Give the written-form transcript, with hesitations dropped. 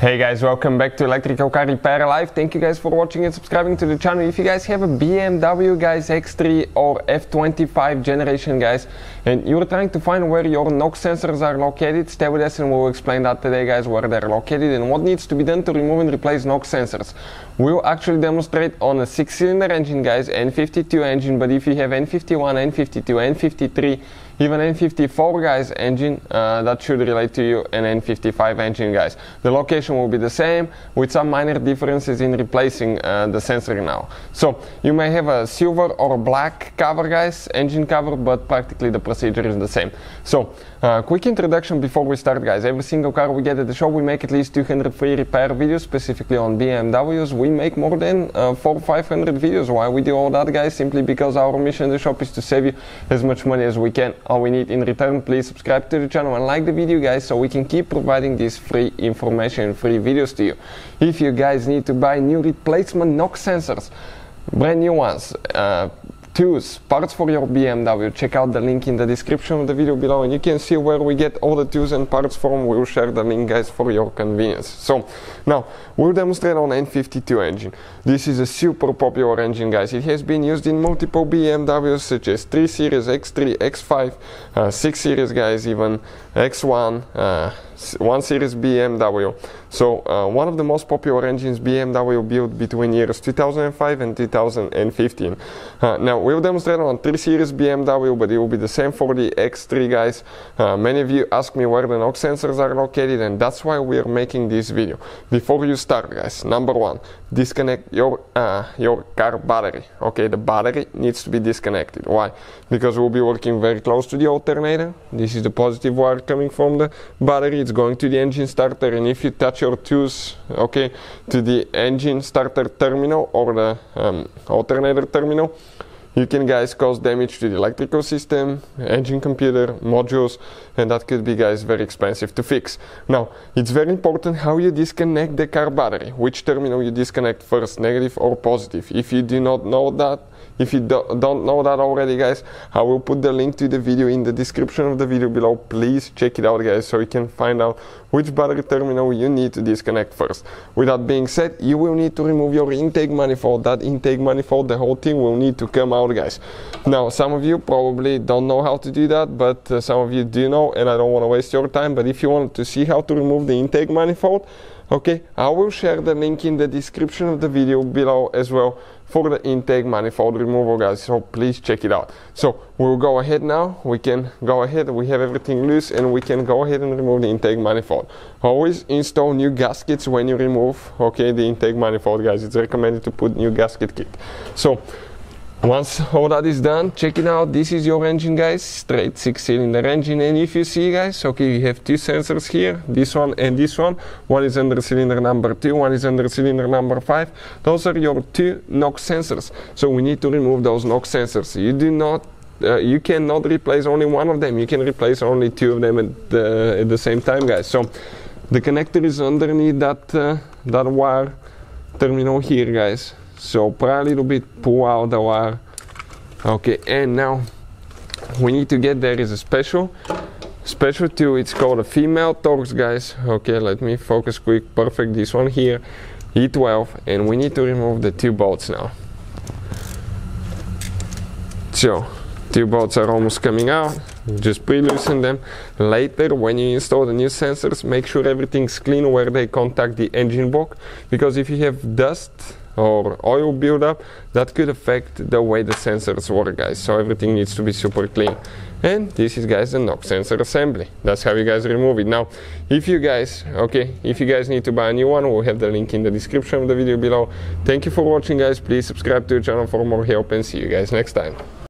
Hey guys, welcome back to Electrical Car Repair Live. Thank you guys for watching and subscribing to the channel. If you guys have a BMW guys X3 or F25 generation guys and you're trying to find where your NOx sensors are located, stay with us and we'll explain that today guys, where they're located and what needs to be done to remove and replace NOx sensors. We'll actually demonstrate on a 6-cylinder engine guys, N52 engine, but if you have N51, N52, N53, even N54 guys engine, that should relate to you an N55 engine guys. The location will be the same with some minor differences in replacing the sensor now. So you may have a silver or black cover guys, engine cover, but practically the procedure is the same. So quick introduction before we start guys. Every single car we get at the show, we make at least 200 free repair videos specifically on BMWs. We make more than 400 or 500 videos. Why we do all that guys? Simply because our mission in the shop is to save you as much money as we can. All we need in return, please subscribe to the channel and like the video guys, so we can keep providing this free information and free videos to you. If you guys need to buy new replacement NOx sensors, brand new ones, tools, parts for your BMW, check out the link in the description of the video below and you can see where we get all the tools and parts from. We'll share the link guys for your convenience. So now we'll demonstrate on N52 engine. This is a super popular engine guys. It has been used in multiple BMWs such as 3 Series, X3, X5, 6 Series guys, even X1, 1 Series BMW. So one of the most popular engines BMW built between years 2005 and 2015. Now we'll demonstrate on 3 Series BMW, but it will be the same for the X3 guys. Many of you ask me where the NOx sensors are located, and that's why we are making this video. Before you start guys, number one, disconnect your car battery. Okay, the battery needs to be disconnected. Why? Because we'll be working very close to the alternator. This is the positive wire coming from the battery. It's going to the engine starter, and if you touch your tools, okay, to the engine starter terminal or the alternator terminal, you can guys cause damage to the electrical system, engine computer, modules, and that could be guys very expensive to fix. Now it's very important how you disconnect the car battery, which terminal you disconnect first, negative or positive. If you do not know that, if you don't know that already guys, I will put the link to the video in the description of the video below. Please check it out guys, so you can find out which battery terminal you need to disconnect first. With that being said, you will need to remove your intake manifold. That intake manifold, the whole thing will need to come out guys. Now some of you probably don't know how to do that, but some of you do know, and I don't want to waste your time. But if you want to see how to remove the intake manifold, okay, I will share the link in the description of the video below as well for the intake manifold removal guys, so please check it out. So we'll go ahead now, we can go ahead, we have everything loose and we can go ahead and remove the intake manifold. Always install new gaskets when you remove, okay, the intake manifold guys. It's recommended to put new gasket kit. So once all that is done, check it out. This is your engine guys, straight 6-cylinder engine, and if you see guys, okay, you have two sensors here, this one and this one. One is under cylinder number 2, one is under cylinder number 5. Those are your two NOx sensors, so we need to remove those NOx sensors. You cannot replace only one of them, you can replace only two of them at the same time guys. So the connector is underneath that wire terminal here guys. So pry a little bit, pull out the wire. Okay, and now we need to get, there is a special tool, it's called a female Torx guys. Okay, let me focus quick, perfect, this one here, E12, and we need to remove the two bolts now. So two bolts are almost coming out, just pre-loosen them. Later when you install the new sensors, make sure everything's clean where they contact the engine block, because if you have dust or oil buildup, that could affect the way the sensors work guys, so everything needs to be super clean. And this is guys the NOx sensor assembly. That's how you guys remove it. Now if you guys need to buy a new one, we'll have the link in the description of the video below. Thank you for watching guys, please subscribe to the channel for more help and see you guys next time.